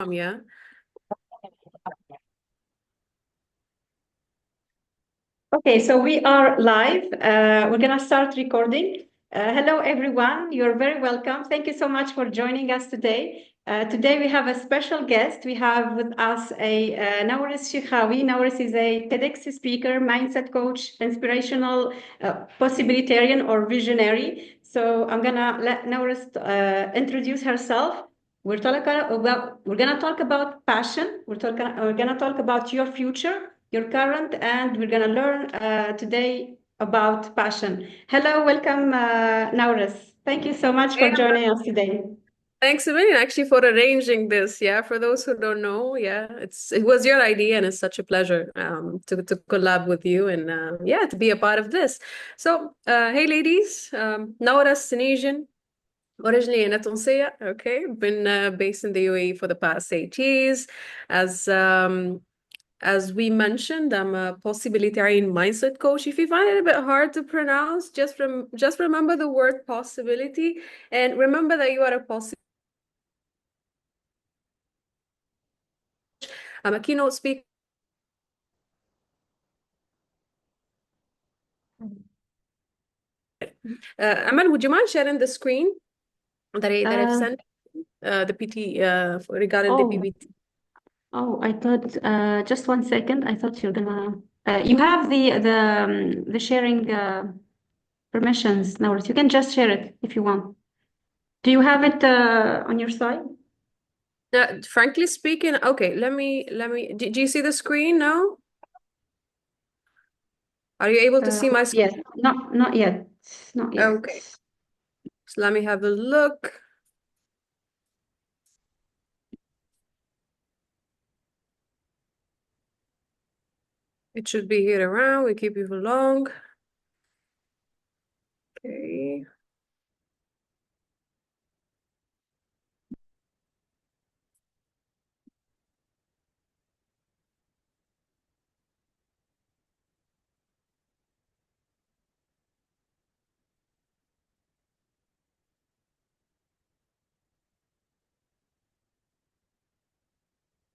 from, yeah? Okay, so we are live. We're going to start recording. Hello, everyone. You're very welcome. Thank you so much for joining us today. Today we have a special guest. We have with us Nawres Shikhawi. Nawres is a TEDx speaker, mindset coach, inspirational possibilitarian or visionary. So I'm going to let Nawres introduce herself. We're gonna talk about passion. We're gonna talk about your future, your current, and we're gonna learn today about passion. Hello, welcome, Nauris. Thank you so much for Hey, joining us today. thanks a million actually for arranging this. Yeah, for those who don't know, yeah, it was your idea and it's such a pleasure to collab with you and yeah, to be a part of this. So, hey ladies, Noura Tunisian, originally in Tunisia, okay, been based in the UAE for the past 8 years. As we mentioned, I'm a possibilitarian mindset coach. If you find it a bit hard to pronounce, just remember the word possibility and remember that you are a possibility. I'm a keynote speaker. Amal, would you mind sharing the screen that I've sent the PT regarding the Oh, PPT? I thought just one second. I thought you're gonna. You have the sharing permissions, Nauris. You can just share it if you want. Do you have it on your side? Frankly speaking, okay, let me. Do you see the screen now? Are you able to see my screen? Yes, not yet, not yet. Okay, so let me have a look. It should be here around. We keep you for long. Okay.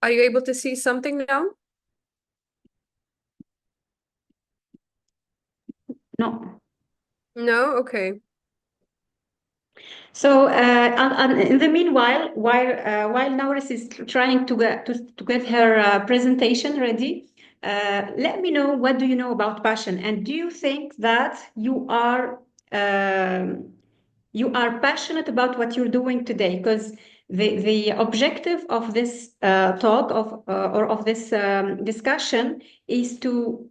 Are you able to see something now? No. No? Okay. So, and in the meanwhile, while Nauris is trying to get her presentation ready, let me know, what do you know about passion, and do you think that you are passionate about what you're doing today? Because the objective of this talk or of this discussion is to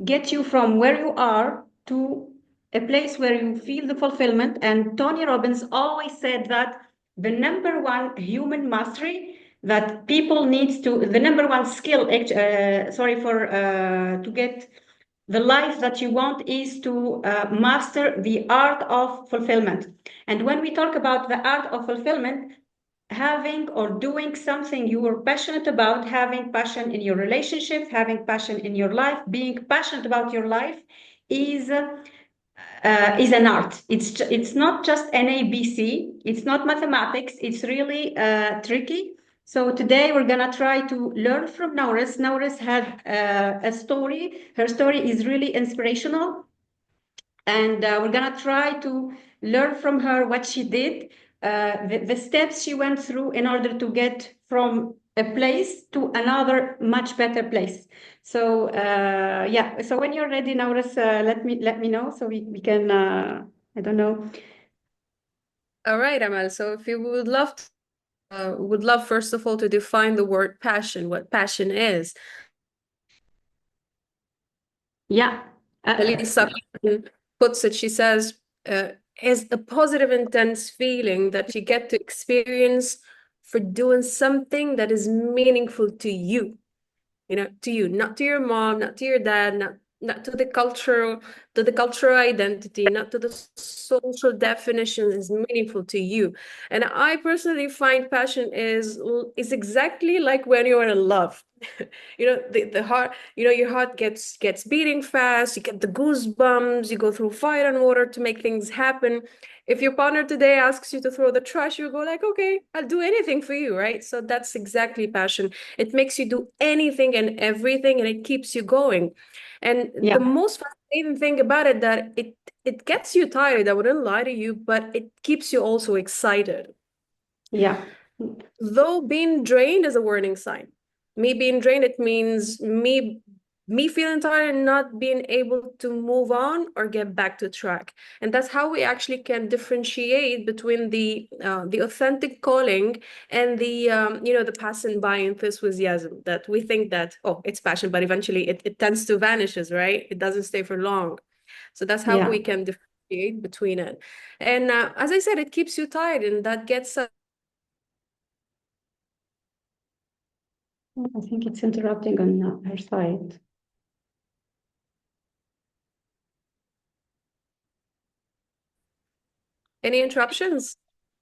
get you from where you are to a place where you feel the fulfillment. And Tony Robbins always said that the number one human mastery that people needs to, the number one skill, to get the life that you want is to master the art of fulfillment. And when we talk about the art of fulfillment, having or doing something you are passionate about, having passion in your relationship, having passion in your life, being passionate about your life is an art. It's not just an ABC. It's not mathematics. It's really tricky. So today we're gonna try to learn from Nauris. Nauris had a story. Her story is really inspirational, and we're gonna try to learn from her what she did, the steps she went through in order to get from a place to another much better place. So yeah, so when you're ready, Nauris, let me know so we can I don't know. All right, Amal. So if you would love first of all to define the word passion, what passion is. Yeah. Elisa puts it, she says, is a positive, intense feeling that you get to experience for doing something that is meaningful to you. To you, not to your mom, not to your dad, not to the cultural identity, not to the social definition, is meaningful to you. And I personally find passion is exactly like when you're in love. The heart, your heart gets beating fast, you get the goosebumps, you go through fire and water to make things happen. If your partner today asks you to throw the trash, you go like, okay, I'll do anything for you, right? So that's exactly passion. It makes you do anything and everything, and it keeps you going. And Yeah, the most fascinating thing about it that it gets you tired, I wouldn't lie to you, but it keeps you also excited. yeah, Though being drained is a warning sign. Me being drained, it means me feeling tired and not being able to move on or get back to track. And that's how we actually can differentiate between the authentic calling and the passing by enthusiasm that we think that, oh, it's passion, but eventually it tends to vanishes, right? It doesn't stay for long. So that's how yeah. we can differentiate between it. And as I said, it keeps you tired, and that gets I think it's interrupting on her side. any interruptions.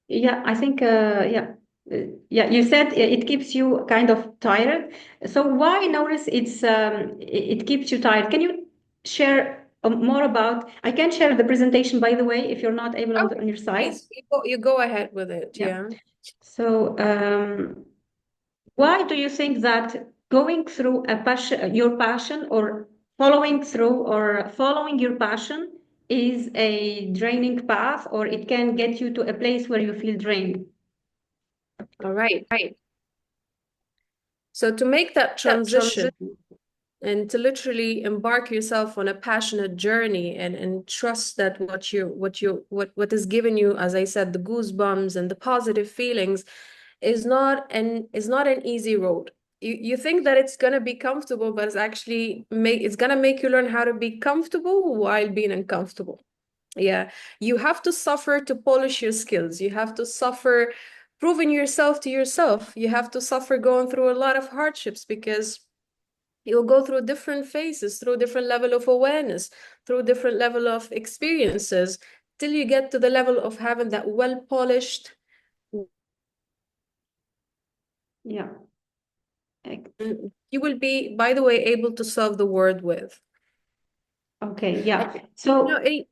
Yeah, I think, yeah, you said it keeps you kind of tired. So why notice it keeps you tired? Can you share more about? I can share the presentation, by the way, if you're not able Oh, on your side. please, you go ahead with it. Yeah. Yeah. So, why do you think that going through your passion, or following your passion is a draining path, or it can get you to a place where you feel drained? All right. So to make that That transition transition. and to literally embark yourself on a passionate journey and trust that what is giving you, as I said, the goosebumps and the positive feelings is not an easy road. You think that it's gonna be comfortable, but it's gonna make you learn how to be comfortable while being uncomfortable. Yeah, you have to suffer to polish your skills. You have to suffer proving yourself to yourself. You have to suffer going through a lot of hardships because you'll go through different phases, through different level of awareness, through different level of experiences, till you get to the level of having that well-polished, Yeah. Ex- you will be, by the way, able to solve the word with. Okay. And, Yeah. you know, So it,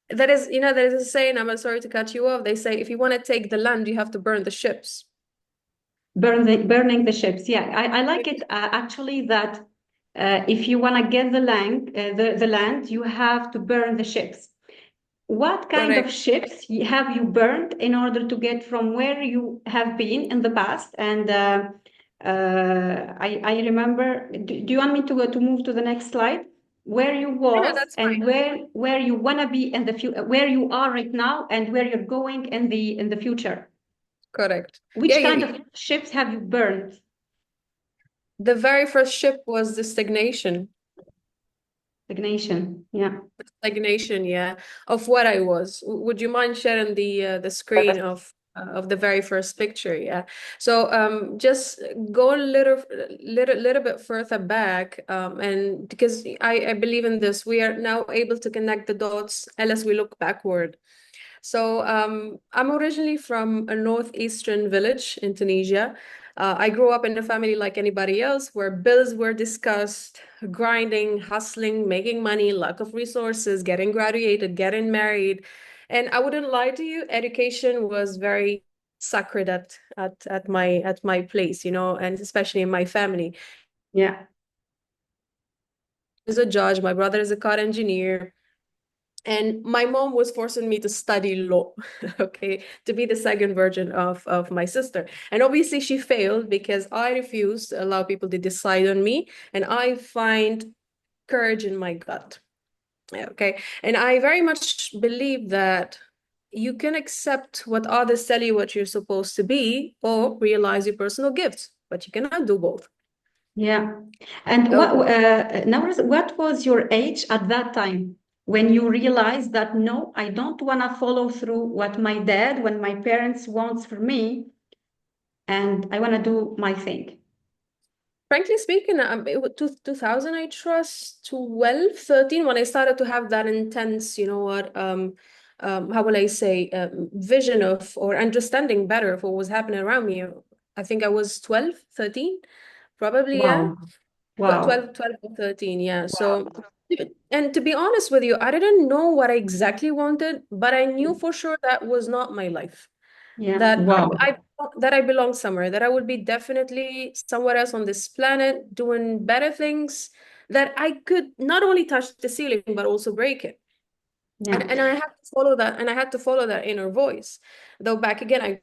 there is a saying, I'm sorry to cut you off. They say, if you want to take the land, you have to burn the ships. burning the ships. Yeah, I like it actually that if you want to get the land, you have to burn the ships. What kind of Correct. ships have you burned in order to get from where you have been in the past? And I remember. Do you want me to go to move to the next slide? Where you Yeah, was that's and fine. where you wanna be in the future, where you are right now, and where you're going in the future. Correct. Yeah, Which kind of ships have you burned? the very first ship was the stagnation. Stagnation. Yeah. Stagnation, yeah, of what I was. Would you mind sharing the screen of the very first picture? Yeah. So just go a little bit further back, and because I believe in this, we are now able to connect the dots unless we look backward. So I'm originally from a northeastern village in Tunisia. I grew up in a family like anybody else where bills were discussed, grinding, hustling, making money, lack of resources, getting graduated, getting married. And I wouldn't lie to you, education was very sacred at my place, and especially in my family. Yeah. As a judge, my brother is a car engineer. And my mom was forcing me to study law, okay, to be the second version of my sister. And obviously she failed because I refused to allow people to decide on me. And I find courage in my gut. Okay. And I very much believe that you can accept what others tell you what you're supposed to be or realize your personal gifts, but you cannot do both. Yeah. And So what was your age at that time when you realized that no, I don't want to follow through what my dad, when my parents wants for me, and I want to do my thing? frankly speaking, it was 2000, I trust, 12, 13, when I started to have that intense, how will I say, vision of or understanding better of what was happening around me. I think I was 12, 13, probably, yeah. Wow. Wow. 12 or 13, yeah. So. And to be honest with you, I didn't know what I exactly wanted, but I knew for sure that was not my life. Yeah. That Wow. that I belong somewhere, that I would be definitely somewhere else on this planet doing better things, that I could not only touch the ceiling but also break it. Yeah. And I had to follow that, and I had to follow that inner voice. Though back again, I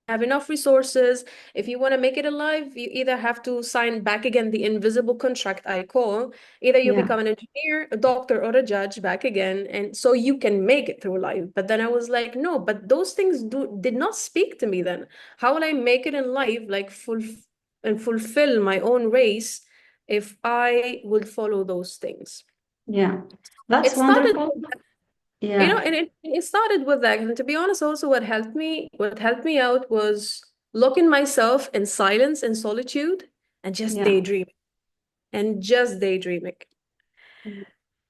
have enough resources. If you want to make it alive, you either have to sign back again the invisible contract I call, either you Yeah. become an engineer, a doctor, or a judge back again, and so you can make it through life. But then I was like, no, but those things did not speak to me then. How will I make it in life, like fulfill my own race if I would follow those things? Yeah. That's It started wonderful. you know, Yeah. and it started with that. And to be honest, also what helped me out was locking myself in silence and solitude and just Yeah. daydreaming and just daydreaming.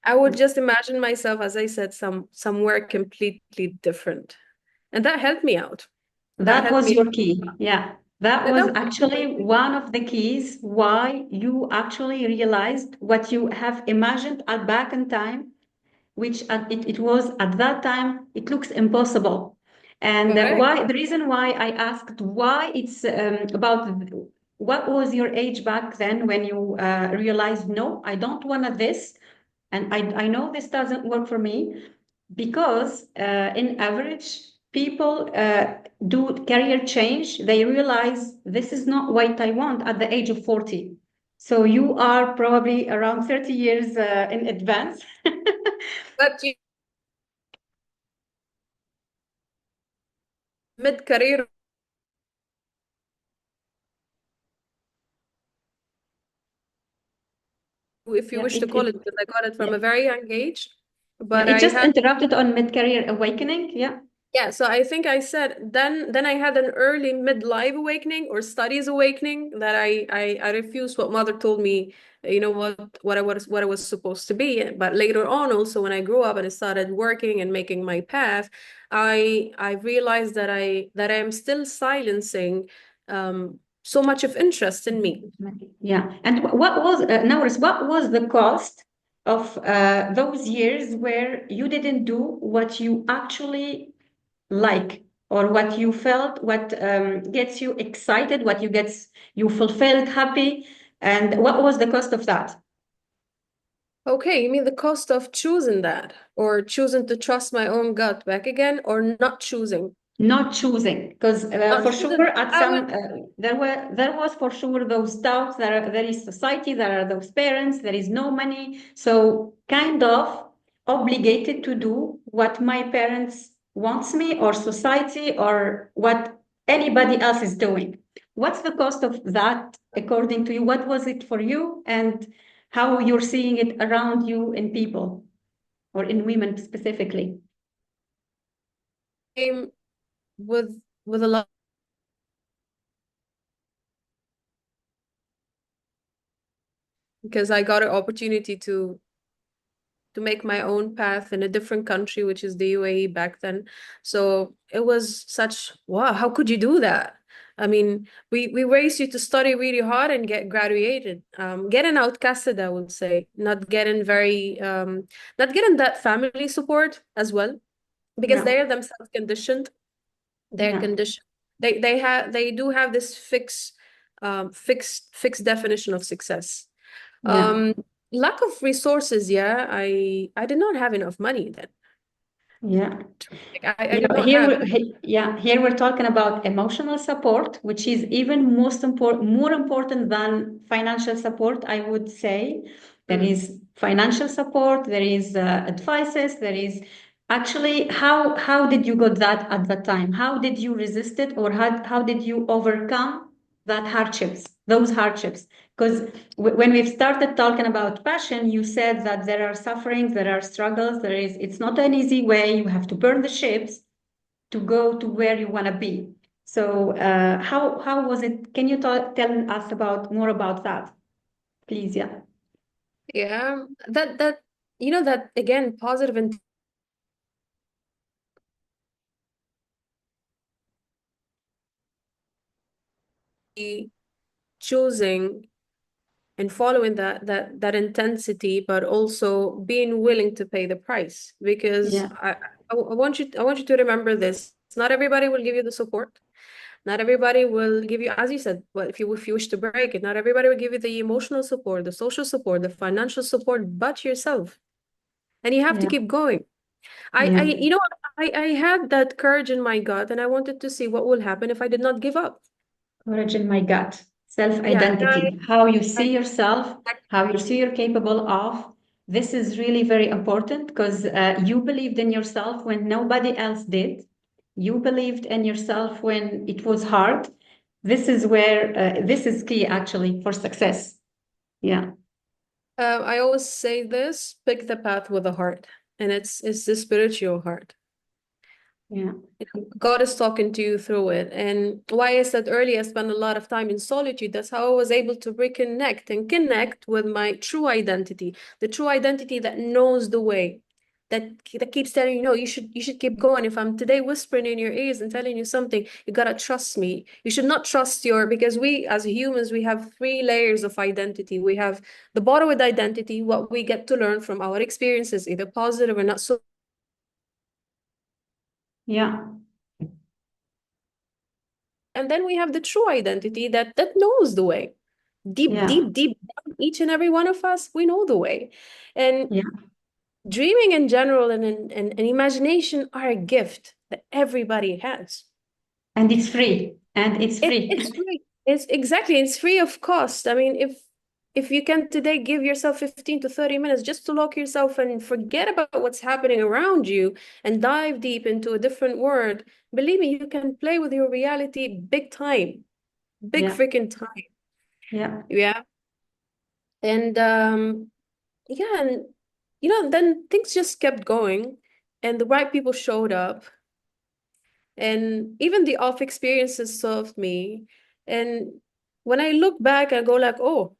I would just imagine myself, as I said, somewhere completely different. And that helped me out. That That helped was me. your key. Yeah. That That was was actually one of the keys why you actually realized what you have imagined at back in time, which it was at that time, it looks impossible. And correct. why the reason why I asked why it's about what was your age back then when you realized, no, I don't want this. And I know this doesn't work for me because in average, people do career change. They realize this is not what I want at the age of 40. So you are probably around 30 years in advance. But you mid-career, if you Yeah, wish to call it, because I got it yeah, from a very young age. yeah. But It I just had interrupted on mid-career awakening. Yeah, Yeah, so I think I said then I had an early midlife awakening or studies awakening that I refused what mother told me, you know what I was supposed to be. But later on also when I grew up and I started working and making my path, I realized that I am still silencing so much of interest in me. yeah. And what was Nauris? What was the cost of those years where you didn't do what you actually like or what you felt, what gets you excited, what you gets you fulfilled, happy, and what was the cost of that? Okay, you mean the cost of choosing that or choosing to trust my own gut back again or not choosing? Not choosing, because Not for choosing. sure at some there was for sure those doubts. There is society, there are those parents, there is no money, so kind of obligated to do what my parents wants me or society or what anybody else is doing. What's the cost of that according to you? What was it for you, and how you're seeing it around you in people or in women specifically? Came with a lot because I got an opportunity to make my own path in a different country, which is the UAE back then. So it was such, wow, how could you do that? I mean, we raised you to study really hard and get graduated. Getting outcasted, I would say, not getting that family support as well, because Yeah, they are themselves conditioned. They're yeah, conditioned. They do have this fixed definition of success. yeah. Um, Lack of resources, yeah. I did not have enough money then. Yeah. I did not have it. Here we're talking about emotional support, which is even more important than financial support, I would say. There Mm. is financial support, there is advices, there is actually how did you got that at the time? How did you resist it, or how did you overcome those hardships? Because when we've started talking about passion, you said that there are sufferings, there are struggles, it's not an easy way. You have to burn the ships to go to where you want to be. So how was it? Can you tell us about more about that, please? Yeah. Yeah, that that again, positive and choosing and following that intensity, but also being willing to pay the price. Because Yeah, I want you to remember this. Not everybody will give you the support. Not everybody will give you, as you said, well, if you wish to break it, not everybody will give you the emotional support, the social support, the financial support, but yourself. And you have to yeah, keep going. yeah. You know, I had that courage in my gut, and I wanted to see what will happen if I did not give up. Courage in my gut, Yeah, self-identity, how you I, see yourself, how you see you're capable of. This is really very important because you believed in yourself when nobody else did. You believed in yourself when it was hard. This is where this is key actually for success. Yeah, I always say this: pick the path with the heart, and it's the spiritual heart. yeah, God is talking to you through it. And why I said earlier, I spent a lot of time in solitude. That's how I was able to reconnect and connect with my true identity, the true identity that knows the way, that keeps telling you, no, you should keep going. If I'm today whispering in your ears and telling you something, you gotta trust me. You should not trust because we as humans, we have three layers of identity. We have the borrowed identity, what we get to learn from our experiences, either positive or not so. yeah, And then we have the true identity that knows the way. Deep, yeah, deep, deep down, each and every one of us, we know the way. And yeah. dreaming in general and imagination are a gift that everybody has. And it's free. And it's free. It's free. It's free of cost. I mean, if you can today give yourself 15 to 30 minutes just to lock yourself and forget about what's happening around you and dive deep into a different world, believe me, you can play with your reality big time, big Yeah, freaking time. yeah, Yeah. And yeah, and then things just kept going and the right people showed up and even the off experiences served me. And when I look back, I go like, oh,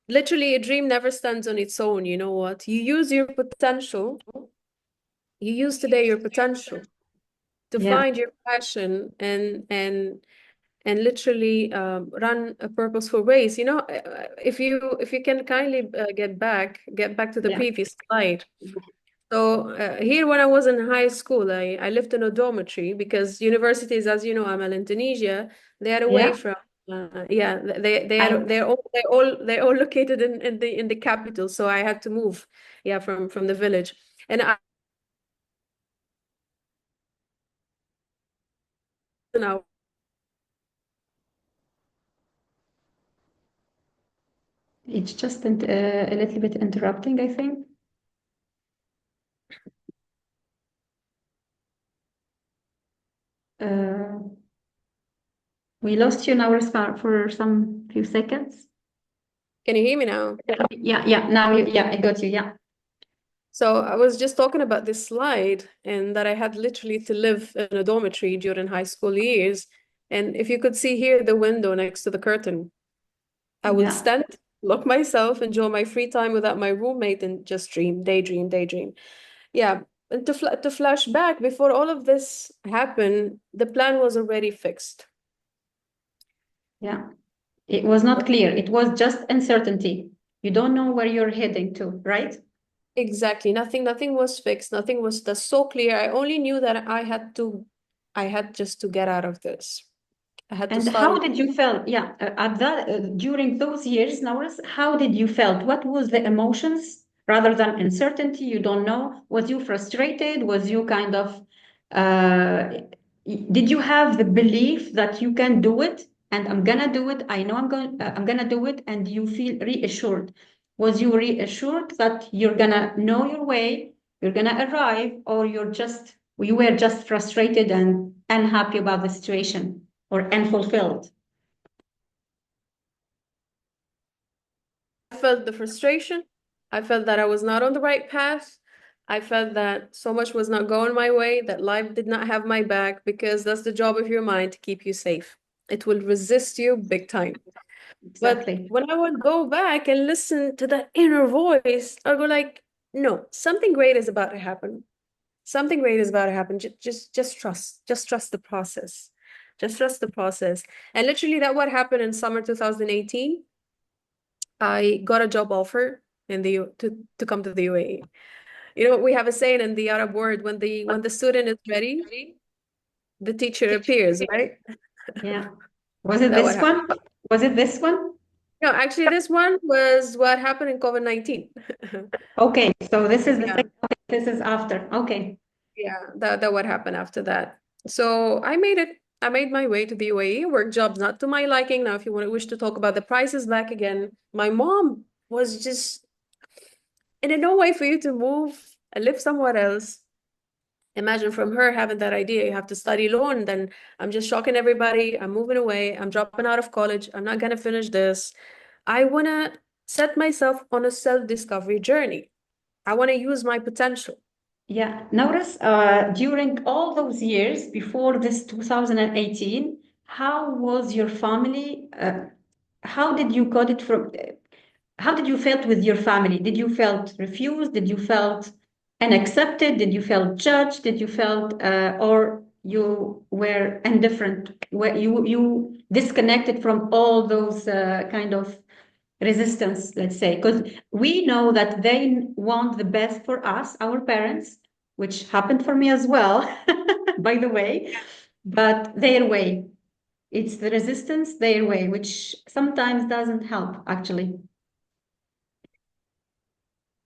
literally a dream never stands on its own. You know what? You use your potential. You use today your potential to yeah, find your passion and literally run a purposeful race. If you can kindly get back to the yeah, previous slide. So here, when I was in high school, I lived in a dormitory because universities, as you know, Amal, in Tunisia, they are away yeah. from. Yeah, they I are they're all located in the capital. So I had to move, yeah, from the village, and I now It's just a little bit interrupting, I think. Uh, we lost you now for some few seconds. can you hear me now? Yeah, yeah. Now, yeah, I got you. Yeah, So I was just talking about this slide and that I had literally to live in a dormitory during high school years. And if you could see here the window next to the curtain, I would yeah, stand, lock myself, enjoy my free time without my roommate, and just dream, daydream, daydream. Yeah. And to flash back, before all of this happened, the plan was already fixed. yeah. It was not clear. It was just uncertainty. You don't know where you're heading to, right? Exactly. Nothing was fixed. Nothing was that's so clear. I only knew that I had just to get out of this. I had to And start. how did you felt? Yeah, at that during those years, Nauris, how did you felt? What was the emotions rather than uncertainty? You don't know. Was you frustrated? Was you kind of uh, did you have the belief that you can do it and I'm gonna do it? I know I'm gonna do it, and you feel reassured. Was you reassured that you're gonna know your way, you're gonna arrive, or you were just frustrated and unhappy about the situation? Or unfulfilled. I felt the frustration. I felt that I was not on the right path. I felt that so much was not going my way, that life did not have my back, because that's the job of your mind to keep you safe. It will resist you big time. But Exactly. when I would go back and listen to that inner voice, I go like, no, something great is about to happen. Something great is about to happen. Just trust. Just trust the process. Just trust the process. And literally that what happened in summer 2018. I got a job offer in the to come to the UAE. You know, we have a saying in the Arab word, when the student is ready, the teacher appears, right? Yeah. Was it That what this happened. one? Was it this one? No, actually, this one was what happened in COVID-19. Okay, so this is the Yeah, thing. Okay, this is after. Okay. yeah, that what happened after that. So I made it. I made my way to the UAE. Work jobs not to my liking. Now, if you wish to talk about the prices back again, my mom was just, and no way for you to move and live somewhere else. Imagine from her having that idea, you have to study law, and then I'm just shocking everybody. I'm moving away. I'm dropping out of college. I'm not gonna finish this. I wanna set myself on a self-discovery journey. I wanna use my potential. Yeah. Notice during all those years before this 2018, how was your family? How did you got it from? How did you felt with your family? Did you felt refused? Did you felt unaccepted? Did you felt judged? Did you felt or you were indifferent? Where you disconnected from all those kind of resistance, let's say, because we know that they want the best for us, our parents, which happened for me as well, by the way, but their way. It's the resistance their way, which sometimes doesn't help, actually.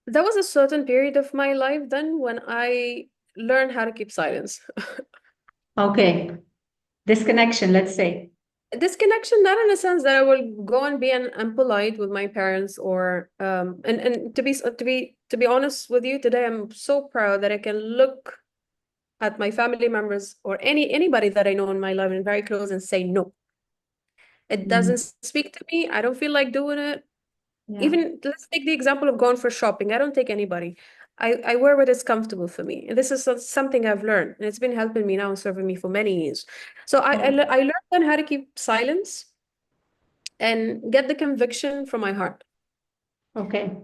There was a certain period of my life then when I learned how to keep silence. Okay, disconnection, let's say. Disconnection, not in a sense that I will go and be impolite with my parents or and to be honest with you today, I'm so proud that I can look at my family members or anybody that I know in my life and very close and say no. It Mm, doesn't speak to me. I don't feel like doing it. yeah, Even let's take the example of going for shopping. I don't take anybody. I wear what is comfortable for me. And this is something I've learned. And it's been helping me now and serving me for many years. So yeah. I learned then how to keep silence and get the conviction from my heart. Okay,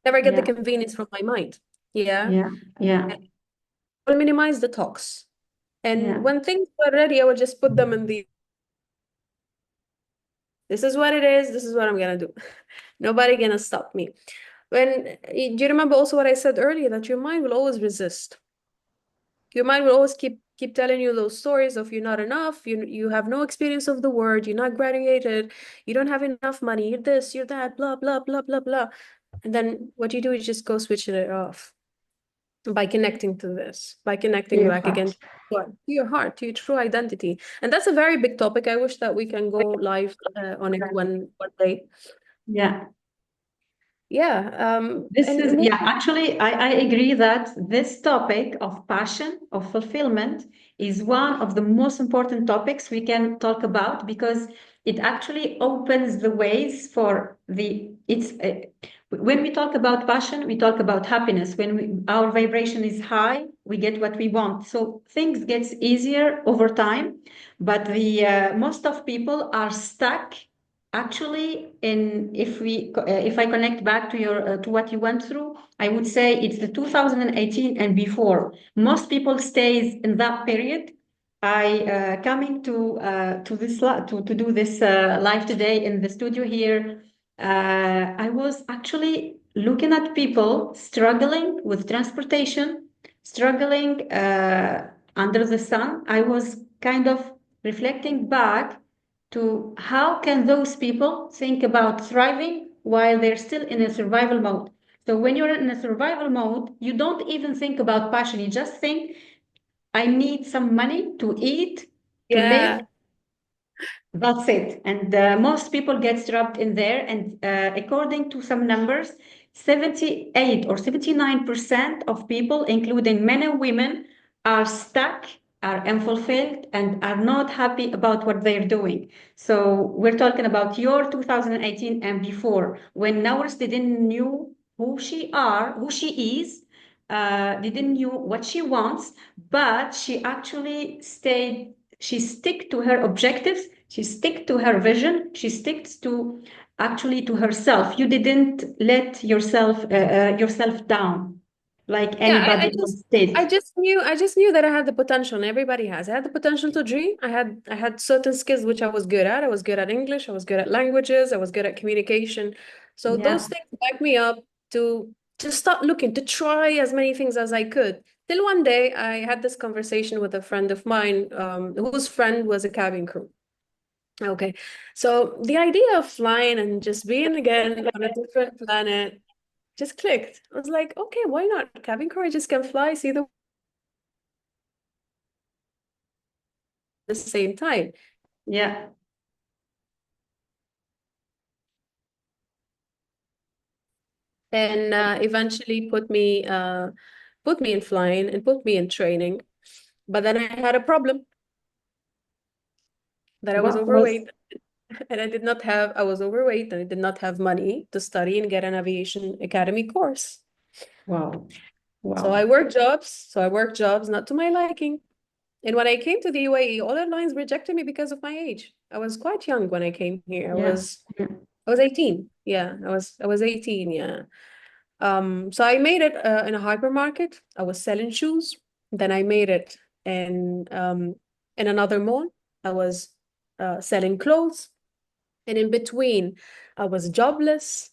Never get the yeah, convenience from my mind. Yeah. yeah, yeah, And will minimize the talks. And yeah. when things were ready, I would just put them in the this is what it is, this is what I'm gonna do. Nobody gonna stop me. Do you remember also what I said earlier that your mind will always resist? Your mind will always keep telling you those stories of you're not enough, you have no experience of the word, you're not graduated, you don't have enough money, you're this, you're that, blah blah blah blah blah. And then what you do is just go switching it off by connecting to this, by connecting Dear back again heart. to your heart, to your true identity. And that's a very big topic. I wish that we can go live on it one day. Yeah. Yeah. This And is, moving. yeah, actually, I agree that this topic of passion, of fulfillment, is one of the most important topics we can talk about because it actually opens the ways for when we talk about passion, we talk about happiness. When our vibration is high, we get what we want. So things gets easier over time, but the most of people are stuck. Actually, if I connect back to your to what you went through, I would say it's the 2018 and before. Most people stays in that period. I coming to this to do this live today in the studio here. I was actually looking at people struggling with transportation, struggling under the sun. I was kind of reflecting back to how can those people think about thriving while they're still in a survival mode. So when you're in a survival mode, you don't even think about passion. You just think, I need some money to eat, to live. Yeah. That's it. And most people get trapped in there. And according to some numbers, 78 or 79% of people, including men and women, are stuck, are unfulfilled, and are not happy about what they're doing. So we're talking about your 2018 and before, when Nawris didn't knew who she is, didn't knew what she wants, but she actually stayed, she stick to her objectives, she stick to her vision, she sticks to actually to herself. You didn't let yourself yourself down. like Yeah, anybody else did. I just knew that I had the potential, and everybody has. I had the potential to dream. I had certain skills which I was good at. I was good at English, I was good at languages, I was good at communication. So those Yeah, things backed me up to start looking, to try as many things as I could. Till one day I had this conversation with a friend of mine, whose friend was a cabin crew. Okay. So the idea of flying and just being again on a different planet just clicked. I was like, okay, why not? Cabin crew, I just can fly, see the the same time. yeah. And eventually put me in flying and put me in training. But then I had a problem that I was What was, overweight and I was overweight and I did not have money to study and get an aviation academy course. wow, So wow. I worked jobs not to my liking. And when I came to the UAE, all airlines rejected me because of my age. I was quite young when I came here. Yeah, yeah. I was 18. Yeah, I was 18, yeah. So I made it in a hypermarket. I was selling shoes. Then I made it in another mall. I was selling clothes. And in between, I was jobless.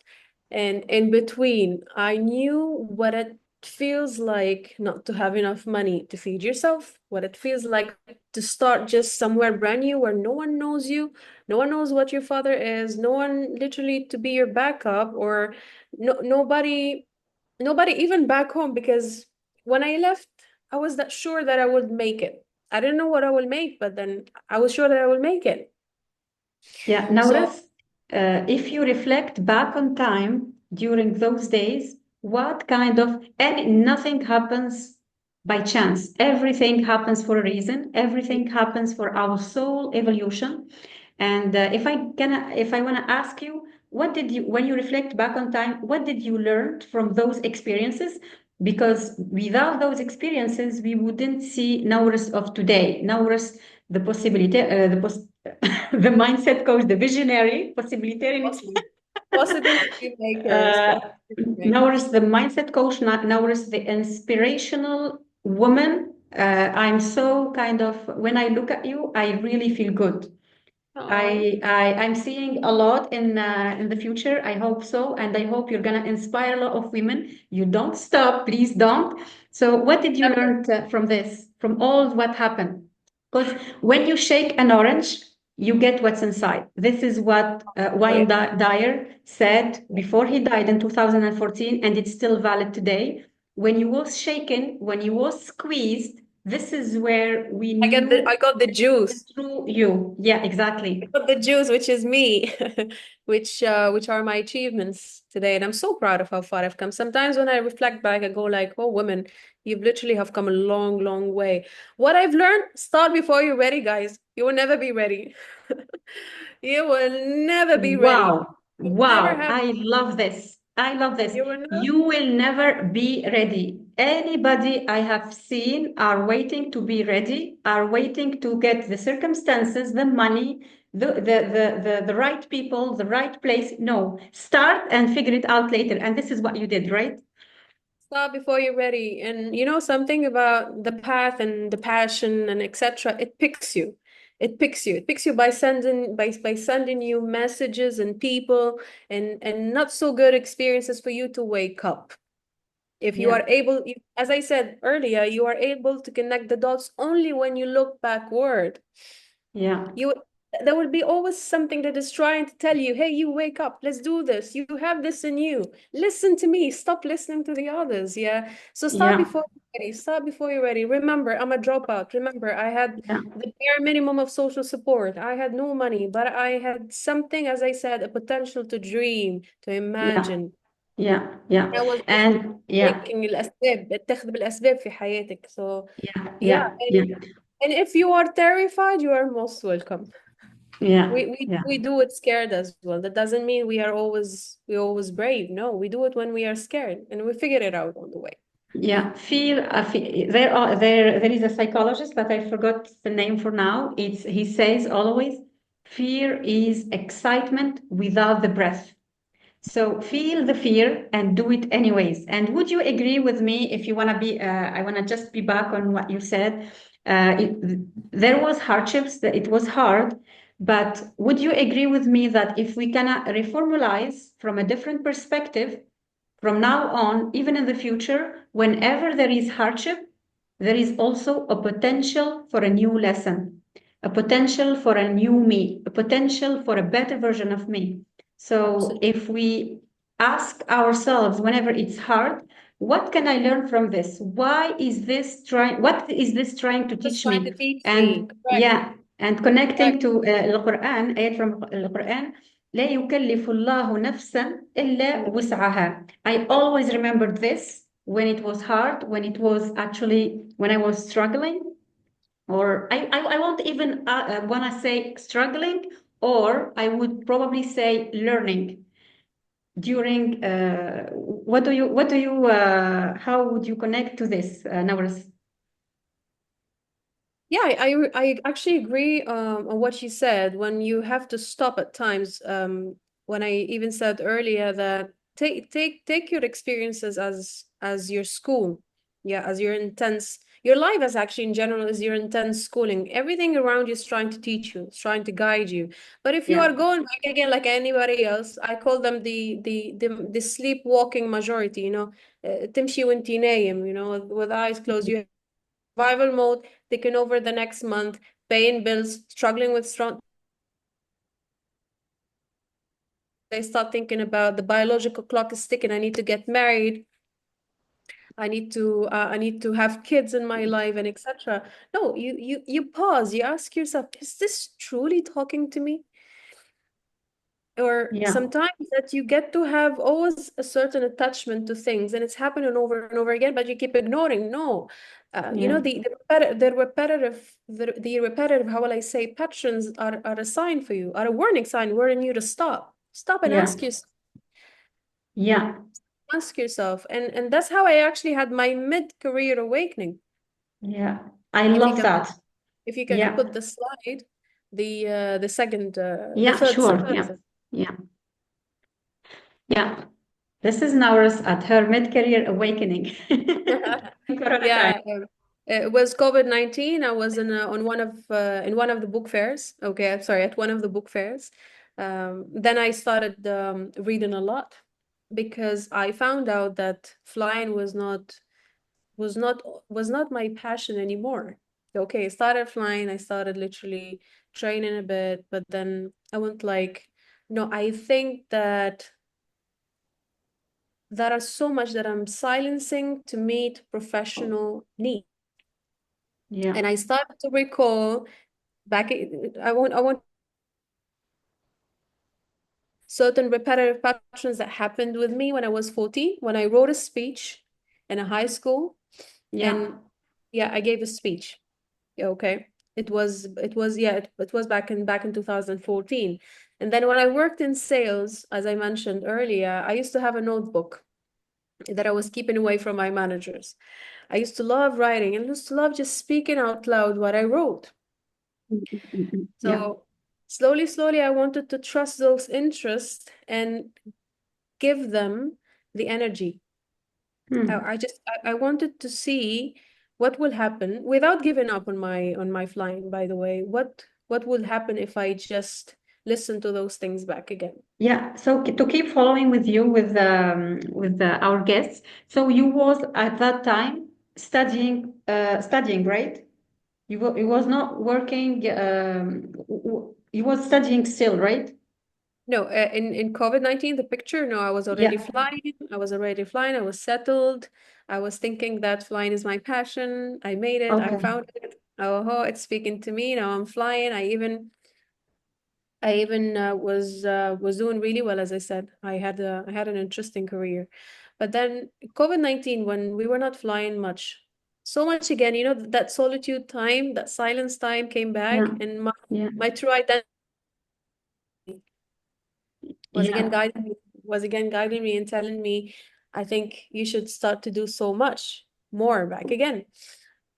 And in between, I knew what it feels like not to have enough money to feed yourself, what it feels like to start just somewhere brand new where no one knows you, no one knows what your father is, no one literally to be your backup, or nobody even back home, because when I left, I was that sure that I would make it. I didn't know what I will make, but then I was sure that I will make it. Yeah, So Nauras, if you reflect back on time during those days, what kind of, and nothing happens by chance. Everything happens for a reason. Everything happens for our soul evolution. And if I want to ask you, what did you, when you reflect back on time, what did you learn from those experiences? Because without those experiences, we wouldn't see Nauras of today. Nauras, the possibility, the mindset coach, the visionary, possibilitarian. possibly, possibility makers, Uh, possibility Nourish makers. the mindset coach, Nourish the inspirational woman. I'm so kind of, when I look at you, I really feel good. Oh, I'm seeing a lot in the future. I hope so, and I hope you're gonna inspire a lot of women. You don't stop, please don't. So, what did you never learn from this, from all what happened? Because when you shake an orange, you get what's inside. This is what Wayne way. Dyer said before he died in 2014, and it's still valid today. When you was shaken, when you was squeezed, this is where we I knew got the the juice. true you. Yeah, I exactly. got the juice, which is me, which are my achievements today. And I'm so proud of how far I've come. Sometimes when I reflect back, I go like, oh, women, you've literally have come a long, long way. What I've learned, start before you're ready, guys. You will never be ready. You will never be ready. Wow. You'll never Wow. have, I love this. I love this. you will not You will never be ready. Anybody I have seen are waiting to be ready, are waiting to get the circumstances, the money, the right people, the right place. No, start and figure it out later. And this is what you did, right? stop before you're ready. And you know something about the path and the passion and etc. It picks you. It picks you. It picks you by sending you messages and people and not so good experiences for you to wake up. If you Yeah. are able, as I said earlier, you are able to connect the dots only when you look backward. Yeah. You There will be always something that is trying to tell you, hey, you wake up, let's do this. You have this in you. Listen to me. Stop listening to the others. Yeah. So start Yeah. before you're ready. Start before you're ready. Remember, I'm a dropout. Remember, I had Yeah. the bare minimum of social support. I had no money, but I had something, as I said, a potential to dream, to Yeah. imagine. Yeah. Yeah. I was just And yeah. taking الأسباب اتخذ بالأسباب في حياتك. So Yeah. yeah, Yeah. Yeah. and if you are terrified, you are most welcome. Yeah. Yeah. We do it scared as well. That doesn't mean we always brave. No, we do it when we are scared and we figure it out on the way. Yeah, there is a psychologist, but I forgot the name for now. It's he says always, fear is excitement without the breath. So feel the fear and do it anyways. And would you agree with me if you want to be, I want to just be back on what you said. There was hardships, that it was hard, but would you agree with me that if we can reformulate from a different perspective, from now on, even in the future, whenever there is hardship, there is also a potential for a new lesson, a potential for a new me, a potential for a better version of me. So Absolutely. if we ask ourselves whenever it's hard, what can I learn from this? What is this trying to Just teach trying to me? teach me. And Correct. yeah, and connecting Correct. to Quran, ayat from the Quran, لا يكلف الله نفسا إلا وسعها. I always remembered this when it was hard, when it was actually, when I was struggling, or I won't even want to say struggling, or I would probably say learning during, how would you connect to this, Nawras? Yeah, I actually agree on what you said when you have to stop at times. When I even said earlier that take your experiences as your school, yeah, as your intense your life as actually in general is your intense schooling. Everything around you is trying to teach you, it's trying to guide you. But if you Yeah, are going back again like anybody else, I call them the sleepwalking majority. تمشي وانتي نايم. With eyes closed, you survival mode, taking over the next month, paying bills, struggling with strong. They start thinking about the biological clock is ticking. I need to get married. I need to have kids in my life and etc. No, you pause. You ask yourself, is this truly talking to me? Or yeah, sometimes that you get to have always a certain attachment to things and it's happening over and over again, but you keep ignoring. No, yeah, the repetitive, how will I say, patterns are a sign for you, are a warning sign warning you to stop and yeah, yeah, ask yourself. And that's how I actually had my mid-career awakening. yeah. I if you love can that. if you can Yeah, put the slide, the yeah, third sure. slide. Yeah, yeah, yeah. This is Nauris at her mid-career awakening. Corona time. Yeah, it was COVID-19. I was on in one of the book fairs. Okay, I'm sorry, at one of the book fairs. Then I started reading a lot because I found out that flying was not was not my passion anymore. Okay, I started flying. I started literally training a bit, but then I went like, no, I think that there are so much that I'm silencing to meet professional needs. Yeah, And I started to recall I want certain repetitive patterns that happened with me when I was 14, when I wrote a speech in a high school. yeah, And yeah, I gave a speech. Yeah, okay. It was back in 2014. And then when I worked in sales, as I mentioned earlier, I used to have a notebook that I was keeping away from my managers. I used to love writing and used to love just speaking out loud what I wrote. yeah, So slowly, slowly, I wanted to trust those interests and give them the energy. hmm. I wanted to see what will happen without giving up on my flying, by the way. What would happen if I just listen to those things back again? Yeah. So to keep following with you with our guests. So you was at that time studying, right? You was not working. You was studying still, right? No, in COVID-19, the picture, no, I was already Yeah. flying. I was already flying. I was settled. I was thinking that flying is my passion. I made it. I Okay. found it. Oh, it's speaking to me. Now I'm flying. I even was doing really well, as I said. I had an interesting career, but then COVID-19, when we were not flying much, so much again, that solitude time, that silence time came Yeah. back, and my Yeah. my true identity was again Yeah. guiding me, and telling me, I think you should start to do so much more back again.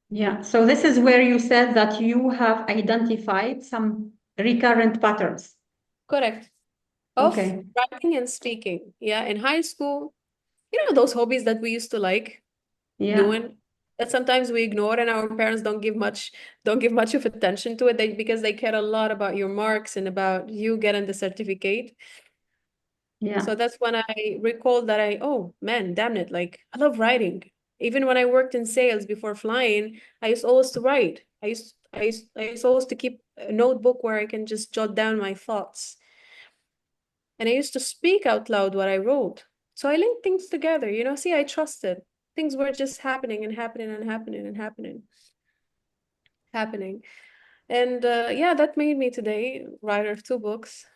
Yeah. So this is where you said that you have identified some recurrent patterns. Correct. of Okay. writing and speaking. Yeah, in high school, those hobbies that we used to like Yeah. doing that sometimes we ignore and our parents don't give much of attention to it because they care a lot about your marks and about you getting the certificate. Yeah. So that's when I recalled that oh man, damn it, like I love writing. Even when I worked in sales before flying, I used always to write. I used always to keep a notebook where I can just jot down my thoughts. And I used to speak out loud what I wrote. So I linked things together, see, I trusted. Things were just happening and happening and happening and happening. And yeah, that made me today writer of 2 books,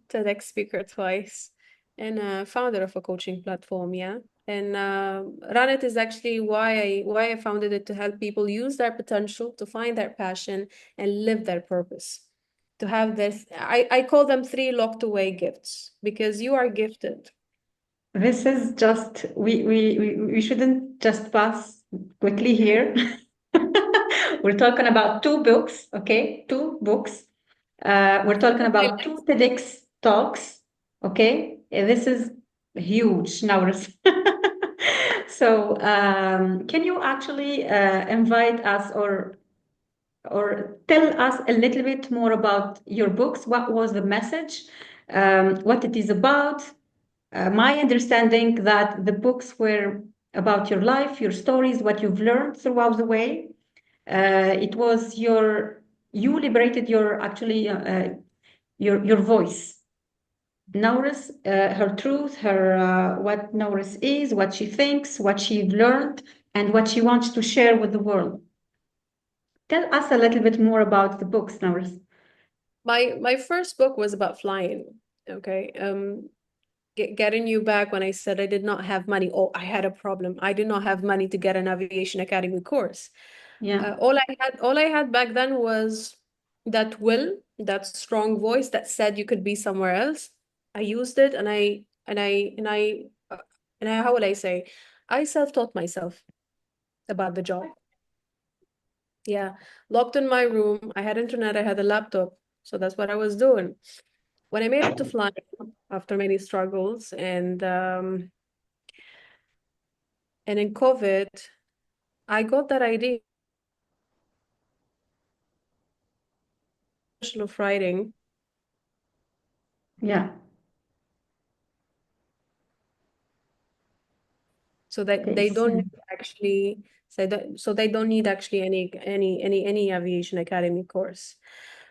TEDx speaker twice, and founder of a coaching platform. Yeah, and Run It is actually why I founded it, to help people use their potential, to find their passion, and live their purpose. To have this, I call them 3 locked away gifts, because you are gifted. This is just we shouldn't just pass quickly here. We're talking about 2 books, okay? 2 books. We're talking Live my about life. 2 TEDx talks, okay? This is huge now. So, can you actually invite us or tell us a little bit more about your books? What was the message? What it is about? My understanding that the books were about your life, your stories, what you've learned throughout the way. It was you liberated your actually your voice. Norris, her truth, her what Norris is, what she thinks, what she learned, and what she wants to share with the world. Tell us a little bit more about the books, Norris. My first book was about flying. Okay. Getting you back when I said I did not have money. Oh, I had a problem. I did not have money to get an aviation academy course. Yeah. All I had back then was that will, that strong voice that said you could be somewhere else. I used it, and I, how would I say, I self-taught myself about the job. Yeah, locked in my room. I had internet. I had a laptop, so that's what I was doing. When I made it to fly after many struggles, and in COVID, I got that idea of writing. Yeah. So that Okay. they don't need actually so they don't need actually any aviation academy course.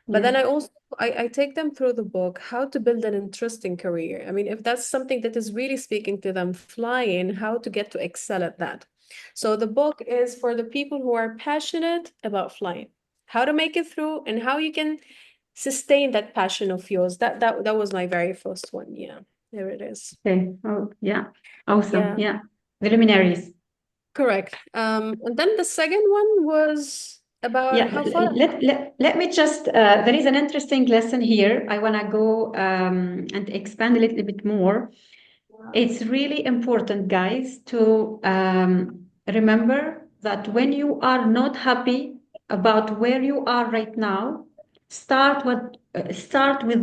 But Yeah. then I take them through the book how to build an interesting career. I mean, if that's something that is really speaking to them, flying, how to get to excel at that. So the book is for the people who are passionate about flying, how to make it through, and how you can sustain that passion of yours. That was my very first one. Yeah, there it is. Okay. Oh, yeah. Awesome. Yeah. Yeah. The luminaries. Correct. And then the second one was about Yeah. how far. Let me just, there is an interesting lesson here. I want to go and expand a little bit more. It's really important, guys, to remember that when you are not happy about where you are right now, start with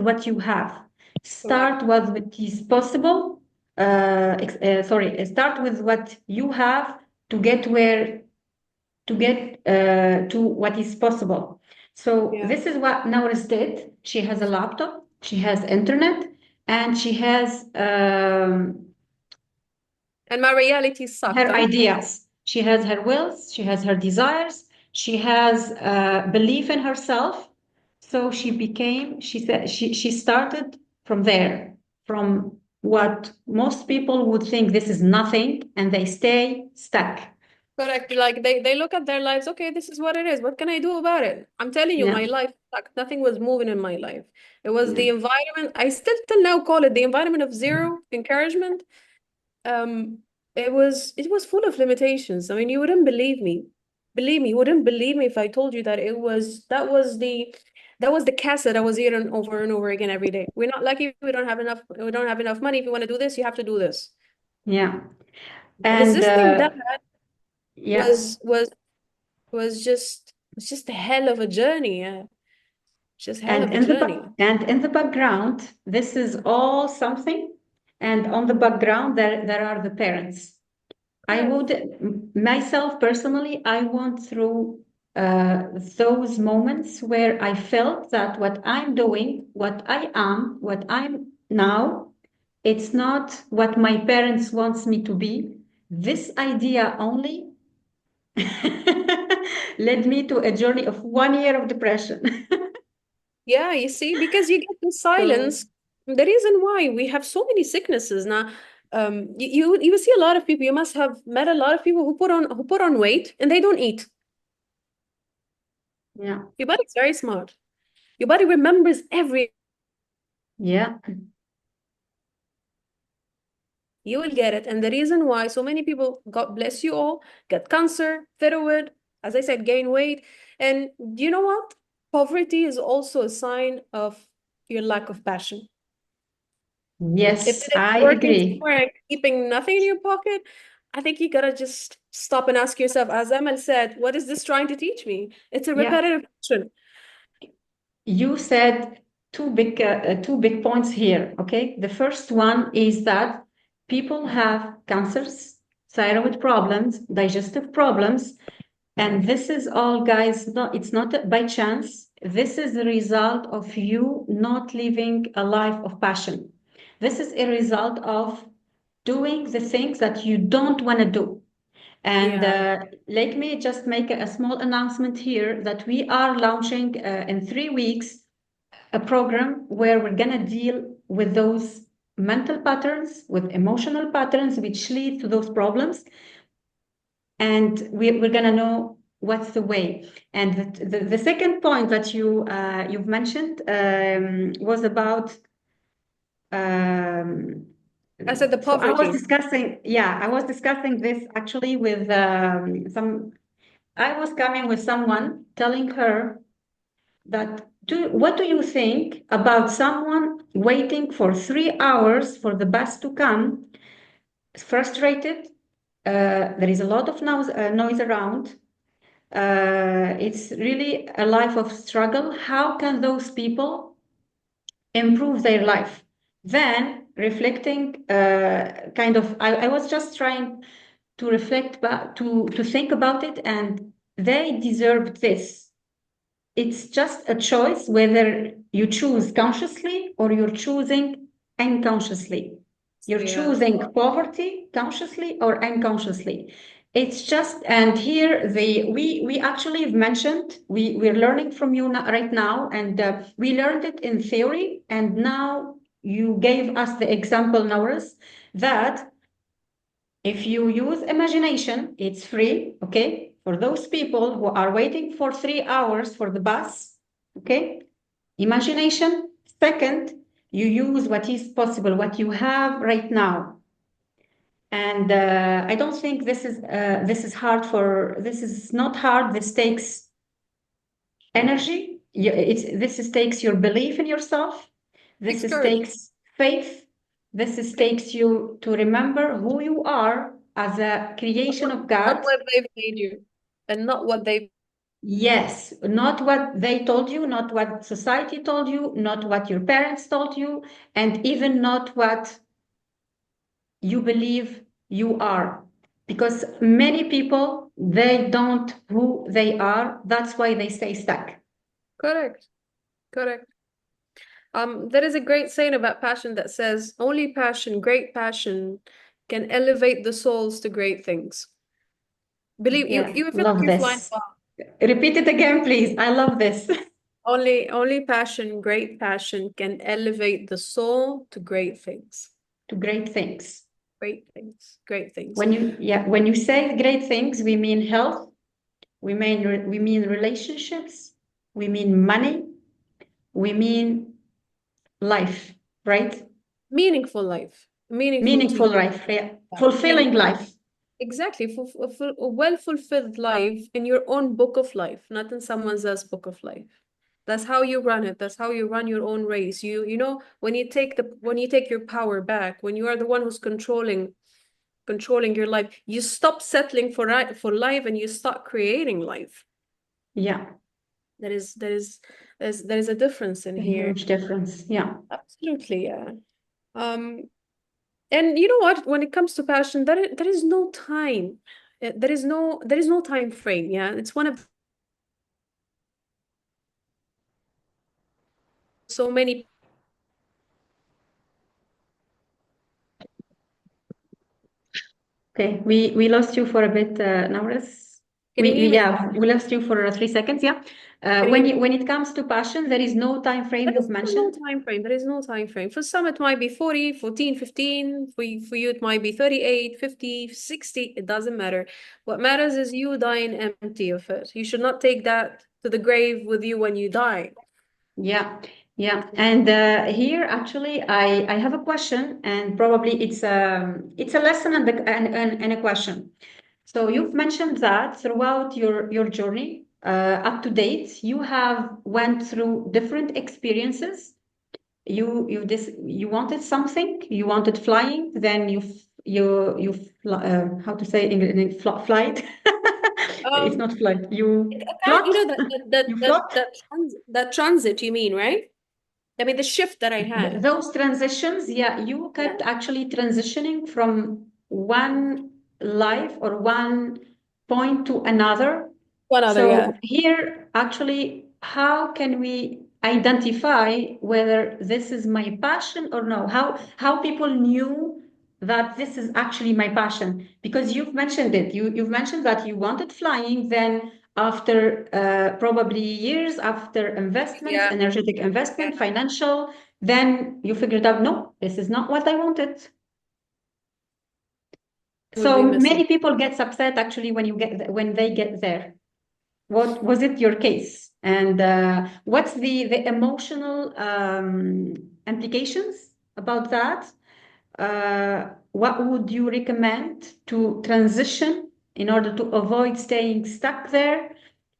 what you have. Correct. Start with what is possible. Sorry, start with what you have to get to what is possible. So Yeah. this is what Nauris did. She has a laptop, she has internet, and she has And my reality sucked, her huh? ideas. She has her wills, she has her desires, she has belief in herself. So she said, she started from there, from what most people would think this is nothing, and they stay stuck. Correct. Like they look at their lives, okay, this is what it is. What can I do about it? I'm telling you, Yeah, my life sucked. Nothing was moving in my life. It was yeah, the environment. I still till now call it the environment of zero encouragement. Um, it was full of limitations. I mean, you wouldn't believe me. Believe me, you wouldn't believe me if I told you that that was the cassette I was hearing over and over again every day. We're not lucky, we don't have enough money. If you want to do this, you have to do this. yeah. And Resisting that yeah, was was was just a hell of a journey. Yeah. It's just hell of a journey. And in the background, this is all something. And on the background, there are the parents. I Correct. would, myself personally, I went through those moments where I felt that what I'm doing, what I am, what I'm now, it's not what my parents wants me to be. This idea only led me to a journey of 1 year of depression. Yeah, you see, because you get the So, silence. The reason why we have so many sicknesses now, you see a lot of people. You must have met a lot of people who put on weight and they don't eat. yeah, Your body's very smart. Your body remembers every. yeah, You will get it, and the reason why so many people, God bless you all, get cancer, thyroid, as I said, gain weight, and you know what? Poverty is also a sign of your lack of passion. If yes, it is I working agree. somewhere and keeping nothing in your pocket, I think you gotta just stop and ask yourself, as Amal said, what is this trying to teach me? It's a Yeah, repetitive action. you said two big points here. Okay, the first one is that people have cancers, thyroid problems, digestive problems, and this is all, guys. Not it's not by chance. This is the result of you not living a life of passion. This is a result of doing the things that you don't want to do. And Yeah, let me just make a small announcement here that we are launching in 3 weeks a program where we're going to deal with those mental patterns, with emotional patterns which lead to those problems. And we're going to know what's the way. And the second point that you've mentioned was about um, I said the so I was poverty. discussing, yeah, I was discussing this actually with I was coming with someone telling her that what do you think about someone waiting for 3 hours for the bus to come, frustrated? There is a lot of noise around. It's really a life of struggle. How can those people improve their life? Then reflecting, I was just trying to reflect, to think about it, and they deserved this. It's just a choice whether you choose consciously or you're choosing unconsciously. You're Yeah, choosing poverty consciously or unconsciously. It's just, and here we actually have mentioned, we're learning from you right now, and we learned it in theory, and now you gave us the example, Nauris, that if you use imagination, it's free, okay? For those people who are waiting for 3 hours for the bus, okay? Imagination. Second, you use what is possible, what you have right now. And I don't think this is hard for this is not hard. This takes energy. This is takes your belief in yourself. This takes is courage. takes faith. This is Yeah. takes you to remember who you are as a creation of Not God. what they've made you, and not what they've. Yes, not what they told you, not what society told you, not what your parents told you, and even not what you believe you are. Because many people, they don't who they are. That's why they stay stuck. Correct. Correct. There is a great saying about passion that says, only passion, great passion, can elevate the souls to great things. Believe you, Yeah, you feel like love you're flying this. above. Repeat it again, please. I love this. Only passion, great passion can elevate the soul to great things. To great things. Great things. Great things. When you say great things, we mean health, we mean relationships, we mean money, we mean life, right? Meaningful life. Meaningful to Meaningful you. life, yeah. And Fulfilling life. exactly, a well-fulfilled life in your own book of life, not in someone else's book of life. That's how you run it. That's how you run your own race. You know, when you take your power back, when you are the one who's controlling your life, you stop settling for life and you start creating life. Yeah. There is a difference in A here. huge difference. Yeah. Absolutely, yeah. And you know what? When it comes to passion, there is no time. There is no time frame. Yeah, it's one of so many. Okay, we lost you for a bit, Nauris. Can you hear me? We lost you for 3 seconds. Yeah. Can you hear me? When it comes to passion, there is no time frame There is you've no mentioned. time frame. There is no time frame. For some, it might be 40, 14, 15. For you, it might be 38, 50, 60. It doesn't matter. What matters is you dying empty of it. You should not take that to the grave with you when you die. Yeah, yeah. And here, actually, I have a question, and probably it's a lesson and and a question. So you've mentioned that throughout your journey, up to date, you have went through different experiences. You wanted something, you wanted flying, then how to say in flight. It's Um, not flight. You I can't, float. that that that You that float. that, that transit, you mean, right? I mean, the shift that I had. Those transitions, yeah, you Yeah. kept actually transitioning from one life or one point to another. One other, yeah. So here, actually, how can we identify whether this is my passion or no? How people knew that this is actually my passion? Because you've mentioned it. You've mentioned that you wanted flying, then after probably years after investments, Yeah. energetic investment, Yeah. financial, then you figured out, no, this is not what I wanted. Would So be missing. many people gets upset actually when they get there. What was it your case? And what's the emotional implications about that? What would you recommend to transition in order to avoid staying stuck there?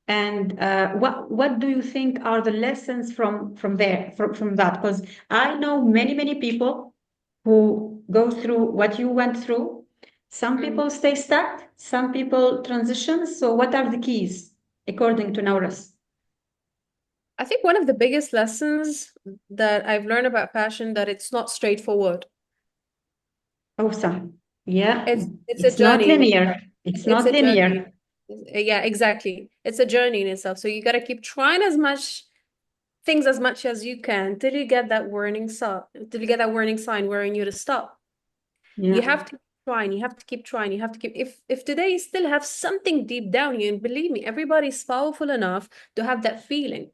And what do you think are the lessons from that? Because I know many people who go through what you went through. Some Mhm. people stay stuck, some people transition. So what are the keys according to Nauras? I think one of the biggest lessons that I've learned about passion that it's not straightforward. Awesome. Yeah, It's a it's not journey in linear. itself. It's It's not a journey. linear. Yeah, exactly. It's a journey in itself. So you gotta keep trying as much as you can till you get that warning sign warning you to stop. You Yeah, have to keep trying, you have to keep trying, you have to keep if today you still have something deep down you, and believe me, everybody's powerful enough to have that feeling.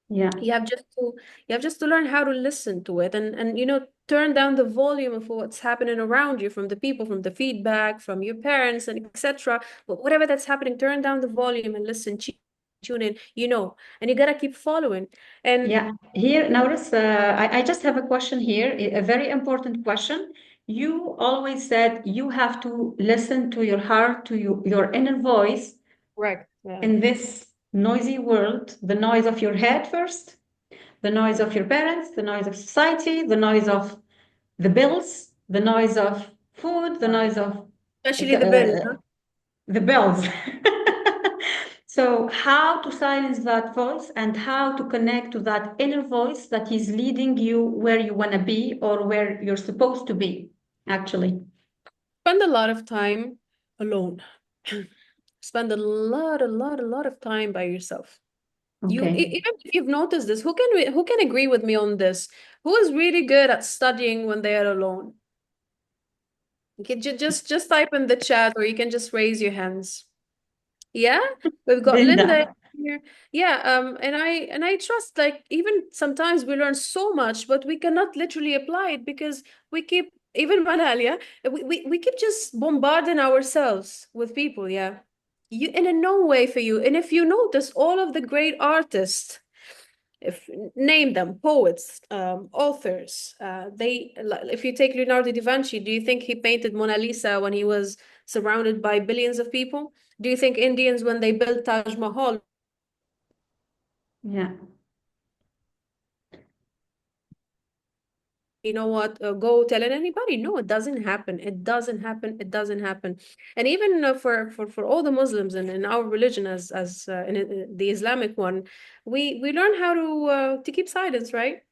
yeah, You have just to learn how to listen to it, and turn down the volume of what's happening around you, from the people, from the feedback, from your parents, and etc. But whatever that's happening, turn down the volume and listen, tune in, and you gotta keep following. And yeah. Here, Nauris, I just have a question here, a very important question. You always said you have to listen to your heart, to your inner voice correct, yeah. in this noisy world, the noise of your head first, the noise of your parents, the noise of society, the noise of the bills, the noise of food, the noise of Especially the bill, uh, huh? the bells. So, how to silence that voice and how to connect to that inner voice that is leading you where you want to be or where you're supposed to be, actually. Spend a lot of time alone. Spend a lot of time by yourself. Okay. Even if you've noticed this, who can agree with me on this? Who is really good at studying when they are alone? You can just type in the chat, or you can just raise your hands. Yeah, we've got Linda Linda. here. Yeah, and I trust, like, even sometimes we learn so much, but we cannot literally apply it because we keep, even Manalia, we keep just bombarding ourselves with people. Yeah, and in no way for you. And if you notice, all of the great artists, if name them, poets, authors, if you take Leonardo da Vinci, do you think he painted Mona Lisa when he was surrounded by billions of people? Do you think Indians, when they built Taj Mahal, Yeah. you know what, go telling anybody. No, it doesn't happen. It doesn't happen. It doesn't happen. And even for all the Muslims and in our religion, as in the Islamic one, we learn how to keep silence, right?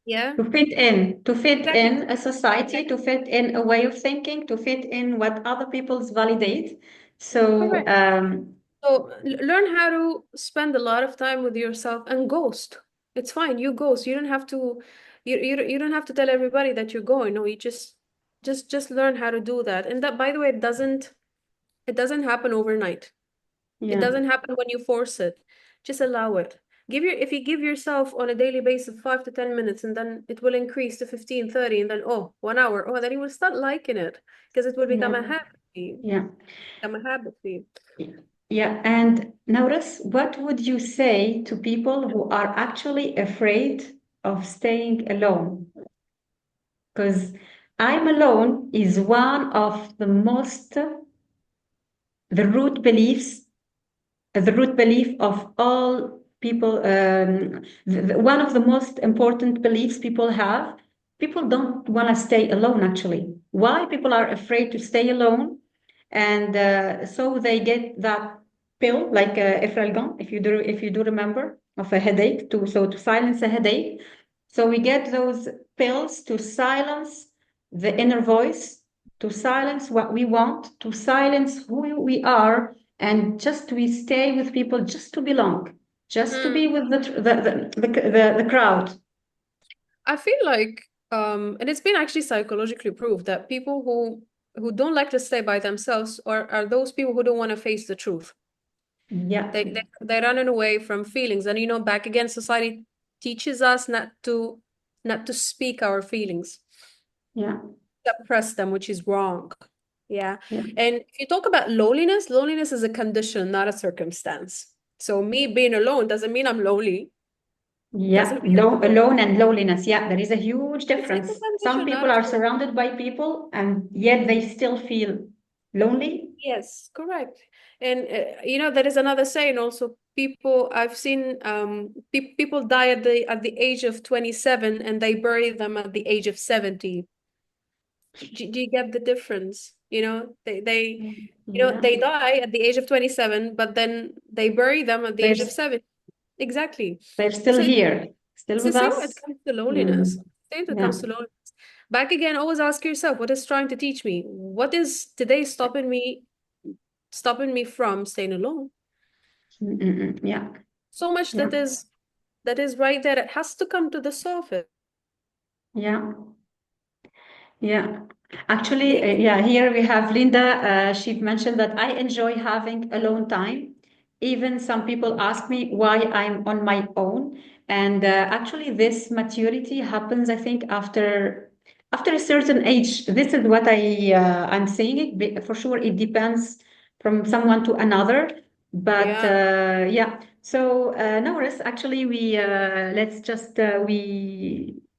Yeah, To fit exactly. in a society, to fit in a way of thinking, to fit in what other people's validate. So, Correct. So learn how to spend a lot of time with yourself and ghost. It's fine. You ghost. You don't have to. You don't have to tell everybody that you're going. No, you just learn how to do that. And that, by the way, it doesn't happen overnight. It yeah, doesn't happen when you force it. Just allow it. If you give yourself on a daily basis 5 to 10 minutes, and then it will increase to 15, 30, and then 1 hour. Oh, then you will start liking it because it will yeah, become a habit for you. yeah, Become a habit for you. yeah. And notice, what would you say to people who are actually afraid of staying alone? Because I'm alone is one of the root beliefs, the root belief of all people, one of the most important beliefs people have. People don't want to stay alone, actually. Why people are afraid to stay alone? And so they get that pill, like Efralgan, if you do remember, of a headache, to silence a headache. So we get those pills to silence the inner voice, to silence what we want, to silence who we are, and just we stay with people just to belong, just to Hmm. be with the crowd. I feel like, and it's been actually psychologically proved that people who don't like to stay by themselves are those people who don't want to face the truth. Yeah, They're running away from feelings, and back again, society teaches us not to speak our feelings, yeah, suppress them, which is wrong. Yeah, yeah, and if you talk about loneliness, loneliness is a condition, not a circumstance. So me being alone doesn't mean I'm lonely. yeah. Doesn't mean I'm alone. Alone and loneliness. Yeah, there is a huge It's a difference. Some condition, not people a are circumstance. surrounded by people and yet they still feel lonely. Yes, correct. And there is another saying also. People I've seen people die at the age of 27 and they bury them at the age of 70. Do you get the difference? Yeah, They die at the age of 27, but then they bury them at the they're age of 70. Exactly. they're still So here, still it's the with same when it us. comes to loneliness. Mm, Same when it yeah. comes to loneliness. Back again, always ask yourself, what is trying to teach me? What is today stopping me from staying alone? Yeah, So much yeah, that is right there. It has to come to the surface. yeah. Yeah, actually, Things, yeah, here we have Linda. She mentioned that I enjoy having alone time. Even some people ask me why I'm on my own. And actually, this maturity happens, I think, after a certain age. This is what I'm saying. For sure, it depends from someone to another. But yeah, yeah, so Norris, actually, we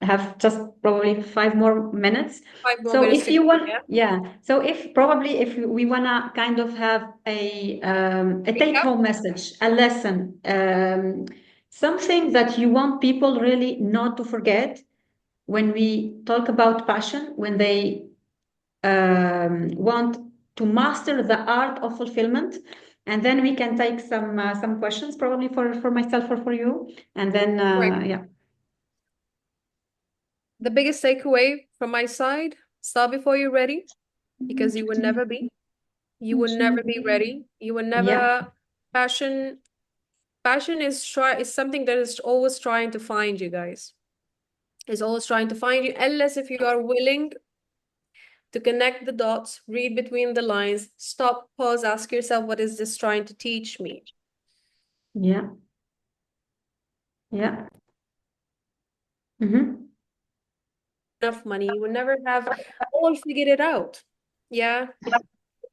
have just probably 5 more minutes. 5 more minutes to go. Yeah. So if we wanna kind of have a Recap. take-home message, a lesson, something that you want people really not to forget when we talk about passion, when they want to master the art of fulfillment, and then we can take some questions probably for myself or for you, and then Right. yeah. The biggest takeaway from my side, start before you're ready, because you will never be. You will never be ready. You will Yeah, never passion. Passion is something that is always trying to find you guys. Is always trying to find you, unless if you are willing to connect the dots, read between the lines, stop, pause, ask yourself, what is this trying to teach me? yeah, yeah. Mm-hmm. Enough money, you will never have all figured it out. Yeah.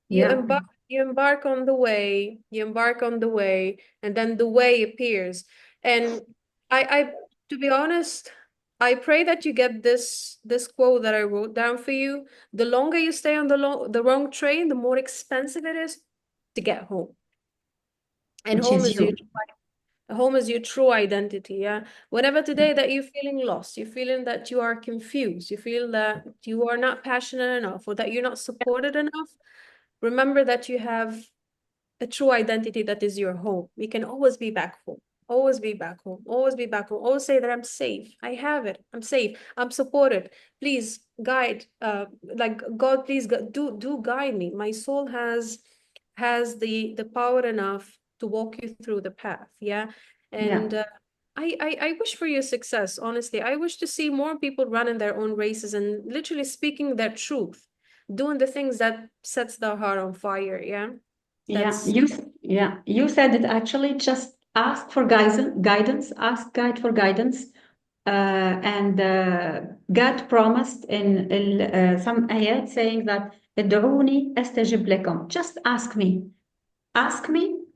You Yeah, embark you embark on the way, and then the way appears. And I to be honest, I pray that you get this quote that I wrote down for you. The longer you stay on the wrong train, the more expensive it is to get home. And which home is is you. usually Home is your true identity, yeah. Whenever today that you're feeling lost, you're feeling that you are confused, you feel that you are not passionate enough or that you're not supported enough, remember that you have a true identity that is your home. We can always be back home. Always be back home. Always be back home. Always say that I'm safe. I have it. I'm safe. I'm supported. Please guide. Like God, please do guide me. My soul has the power enough to walk you through the path. Yeah, Yeah. and I wish for your success. Honestly, I wish to see more people running their own races and literally speaking their truth, doing the things that sets their heart on fire. Yeah, Yeah, that's you said it actually. Just ask for guidance, ask guide for guidance, and God promised in some ayat saying that ادعوني استجب لكم. Just ask me,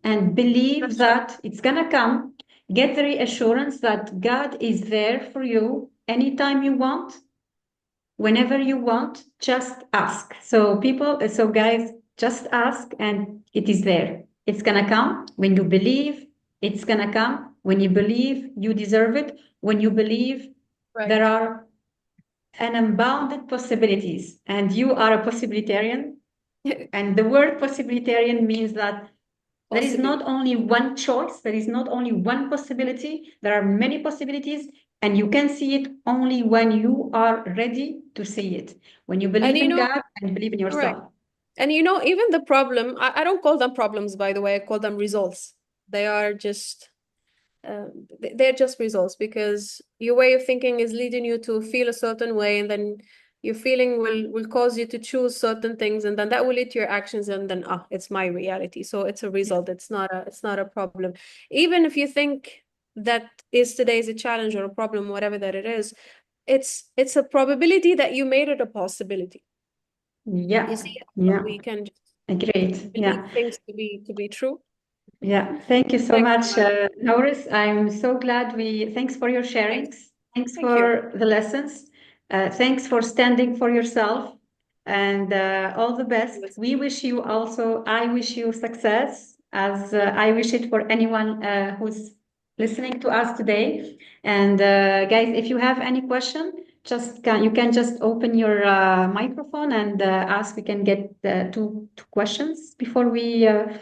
and believe that's right. that it's gonna come. Get the reassurance that God is there for you anytime you want, whenever you want. Just ask. So guys, just ask and it is there. It's gonna come when you believe. It's gonna come when you believe you deserve it, when you believe there Right. are an unbounded possibilities, and you are a possibilitarian. And the word possibilitarian means that there is Possibly. not only one choice, there is not only one possibility, there are many possibilities, and you can see it only when you are ready to see it, when you And believe in God and believe in correct. yourself. And even the problem, I don't call them problems, by the way, I call them results. They are just they're just results because your way of thinking is leading you to feel a certain way, and then your feeling will cause you to choose certain things, and then that will lead to your actions, and then it's my reality. So it's a result. It's not a problem. Even if you think that is today's a challenge or a problem, whatever that it is, it's a probability that you made it a possibility. You Yeah, see how yeah, we can just great. believe Yeah. things to be true. Yeah, thank you so Thanks, much, Amal. Norris. I'm so glad thanks for your Thanks. sharings. Thanks Thank you. for the lessons. Thanks for standing for yourself, and all the best. We wish you also, I wish you success, as I wish it for anyone who's listening to us today. And guys, if you have any question, you can just open your microphone and ask. We can get two questions before we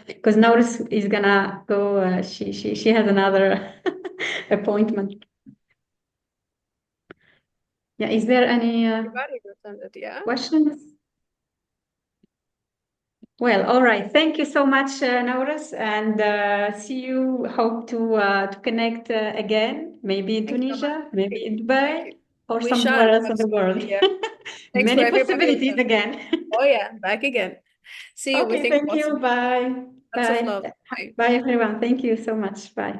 because Nauris is gonna go. She has another appointment. Yeah, is there any Everybody understand it, yeah. questions? Well, all right. Thank you so much, Nauris, and see you. Hope to connect again, maybe in Thank you, Amal. Tunisia, maybe in Thank Dubai, you. or We shall, somewhere else in the world. absolutely, yeah. Thanks for Many everybody possibilities listening. again. Oh yeah, back again. See you. We Okay, think thank you. possible. Bye. Lots of Bye. love. Bye. Bye, everyone. Thank you so much. Bye.